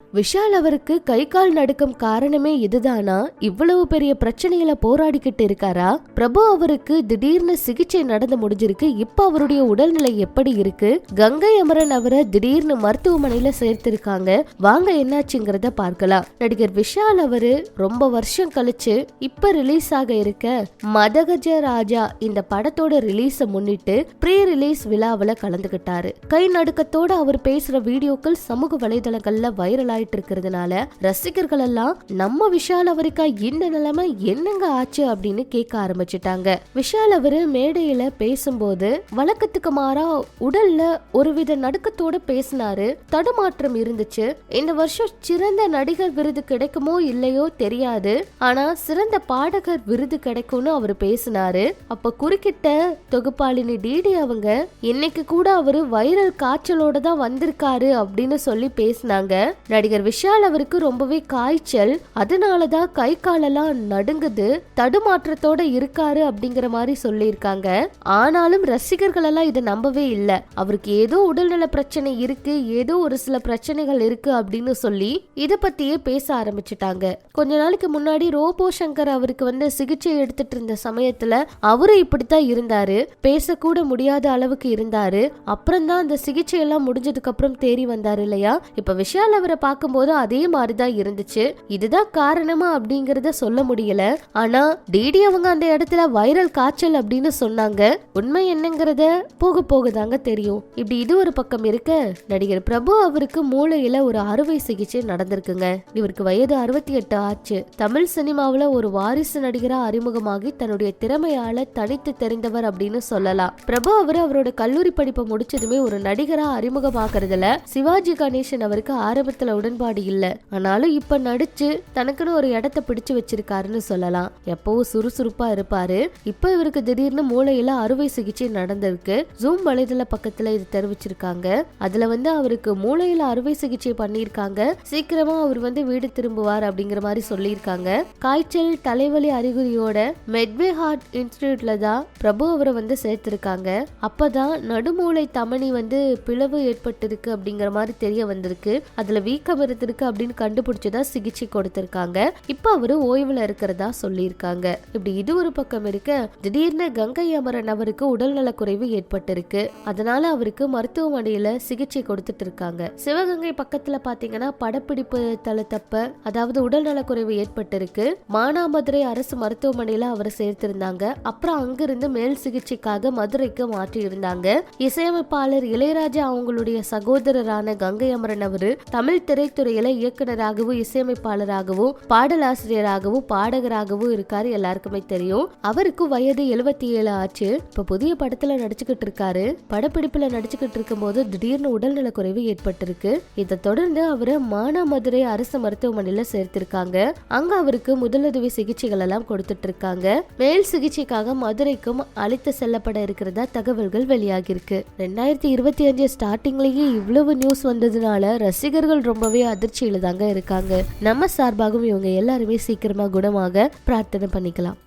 விஷால் அவருக்கு கை கால் நடுக்கம் காரணமே இதுதானா? இவ்வளவு பெரிய பிரச்சனையில போராடிக்கிட்டு இருக்காரா? பிரபு அவருக்கு திடீர்னு சிகிச்சை நடந்து முடிஞ்சிருக்கு. இப்ப அவருடைய உடல்நிலை எப்படி இருக்கு? கங்கை அமரன் அவரை திடீர்னு மருத்துவமனையில சேர்த்திருக்காங்க. வாங்க என்னாச்சுங்கிறத பார்க்கலாம். நடிகர் விஷால் அவரு ரொம்ப வருஷம் கழிச்சு இப்ப ரிலீஸ் ஆக இருக்க மதகஜ ராஜா இந்த படத்தோட ரிலீஸ முன்னிட்டு ப்ரீ ரிலீஸ் விழாவில கலந்துகிட்டாரு. கை நடுக்கத்தோட அவர் பேசுற வீடியோக்கள் சமூக வலைதளங்கள்ல வைரல் இருக்கிறதுனால ரசிகர்கள் எல்லாம் நம்ம விஷால் அவருக்கு இந்த நிலைமை என்னங்க ஆச்சு அப்படின்னு கேட்க ஆரம்பிச்சுட்டாங்க. விஷால் அவரு மேடையில பேசும்போது வழக்கத்துக்கு மாறா உடல்ல ஒருவித நடுக்கத்தோட பேசினாரு. தடுமாற்றம் இருந்துச்சு. இந்த வருஷம் சிறந்த நடிகர் விருது கிடைக்குமோ இல்லையோ தெரியாது, ஆனா சிறந்த பாடகர் விருது கிடைக்கும்னு அவர் பேசினாரு. அப்ப குறுக்கிட்ட தொகுப்பாளினி டிடி அவங்க இன்னைக்கு கூட அவரு வைரல் காய்ச்சலோட தான் வந்திருக்காரு அப்படின்னு சொல்லி பேசினாங்க. நடிகர் விஷால் அவருக்கு ரொம்பவே காய்ச்சல், அதனாலதான் கை காலெல்லாம் நடுங்குது, தடுமாற்றத்தோட இருக்காரு அப்படிங்கிற மாதிரி சொல்லியிருக்காங்க. ஆனாலும் ரசிகர்கள் எல்லாம் இதை நம்பவே இல்லை. அவருக்கு ஏதோ உடல்நல பிரச்சனை இருக்கு, ஏதோ ஒரு சில பிரச்சனைகள் இருக்கு அப்படின்னு சொல்லி இதை பத்தியே பேச ஆரம்பிச்சுட்டாங்க. கொஞ்ச நாளைக்கு முன்னாடி ரோபோ சங்கர் அவருக்கு சிகிச்சை எடுத்துட்டு இருந்த சமயத்துல அவரு இப்படித்தான் இருந்தாரு. பேசக்கூட முடியாத அளவுக்கு இருந்தாரு. அப்புறம் தான் அந்த சிகிச்சை எல்லாம் முடிஞ்சதுக்கு அப்புறம் தேறி வந்தாரு இல்லையா? இப்ப விஷால் அவரை பார்க்கும்போது அதே மாதிரிதான் இருந்துச்சு. இதுதான் காரணமா அப்படிங்கறத சொல்ல முடியல. ஆனா டிடி அவங்க அந்த இடத்துல வைரல் காய்ச்சல் அப்படின்னு சொன்னாங்க. உண்மை என்னங்கறத போக போக தாங்க தெரியும். இப்படி இது ஒரு பக்கம் இருக்க, நடிகர் பிரபு அவருக்கு மூளையில ஒரு அறுவை சிகிச்சை நடந்திருக்குங்க. இவருக்கு வயது 68 ஆச்சு. தமிழ் சினிமாவில ஒரு வாரிசு நடிகரா அறிமுகமாகி தன்னுடைய திறமையால தனித்து தெரிந்தவர் அப்படின்னு சொல்லலாம். பிரபு அவரோட கல்லூரி படிப்பை முடிச்சதுமே ஒரு நடிகரா அறிமுகமாகறதுல சிவாஜி கணேசன் அவருக்கு ஆரம்பத்துல உடன்பாடு இல்ல. ஆனாலும் இப்ப நடிச்சு தனக்குன்னு ஒரு இடத்தை பிடிச்சு வச்சிருக்காருன்னு சொல்லலாம். எப்பவும் சுறுசுறுப்பா இருப்பாரு. இப்ப இவருக்கு திடீர்னு மூளையில அறுவை சிகிச்சை நடந்திருக்கு. ஜூம் வலைதள பக்கத்துல இது தெரிவிச்சிருக்காங்க. அதுல அவருக்கு மூளையில அறுவை சிகிச்சை பண்ணிருக்காங்க. சீக்கிரமா அவர் வீடு திரும்புவார் அப்படிங்கிற மாதிரி சொல்லியிருக்காங்க. காய்ச்சல் தலைவலி அறிகுறியோட மெட்வே ஹார்ட் இன்ஸ்டிடியூட்ல தான் பிரபு அவரை சேர்த்திருக்காங்க. அப்பதான் நடுமூளை தமனி பிளவு ஏற்பட்டிருக்கு அப்படிங்கிற மாதிரி தெரிய வந்திருக்கு. அதுல வீக்கம் இருந்திருக்கு அப்படின்னு கண்டுபிடிச்சதா சிகிச்சை கொடுத்திருக்காங்க. இப்ப அவரு ஓய்வுல இருக்கிறதா சொல்லியிருக்காங்க. இப்படி இது ஒரு பக்கம் இருக்க, திடீர்னு கங்கை அமரன் அவருக்கு உடல்நல குறைவு ஏற்பட்டிருக்கு. அதனால அவருக்கு மருத்துவமனையில சிகிச்சை கொடுத்துட்டு இருக்காங்க. சிவகங்கை பக்கத்துல பாத்தீங்கன்னா படப்பிடிப்பு தளத்தப்ப அதாவது உடல்நல குறைவு ஏற்பட்டிருக்கு. மானாமதுரை அரசு மருத்துவமனையில அவரை சேர்த்திருந்தாங்க. அப்புறம் அங்கிருந்து மேல் சிகிச்சைக்காக மதுரைக்கு மாற்றி இருந்தாங்க. இசையமைப்பாளர் இளையராஜா அவங்களுடைய சகோதரரான கங்கை அமரன் அவரு தமிழ் திரைத்துறையில இயக்குனராகவும் இசையமைப்பாளராகவும் பாடலாசிரியராகவும் பாடகராகவும் இருக்காரு. எல்லாருக்குமே தெரியும். அவருக்கு வயது 77 ஆச்சு. இப்ப புதிய படத்துல நடிச்சுக்கிட்டு இருக்காரு. படப்பிடிப்புல நடிச்சுக்கிட்டு இருக்கும் போது திடீர்னு உடல்நல குறைவு ஏற்பட்டிருக்கு. இதை தொடர்ந்து அவரை மானாமதுரை அரசு மருத்துவமனையில சேர்த்திருக்காங்க. அங்க அவருக்கு முதலுதவி சிகிச்சைகள் எல்லாம் கொடுத்துட்டு இருக்காங்க. மேல் சிகிச்சைக்காக மதுரைக்கும் அழைத்து செல்லப்பட இருக்கிறதா தகவல்கள் வெளியாகி இருக்கு. 2025 ஸ்டார்டிங்லயே இவ்வளவு நியூஸ் வந்ததுனால ரசிகர்கள் ரொம்பவே அதிர்ச்சியில தாங்க இருக்காங்க. நம்ம சார்பாகவும் இவங்க எல்லாருமே சீக்கிரமா குணமாக பிரார்த்தனை பண்ணிக்கலாம்.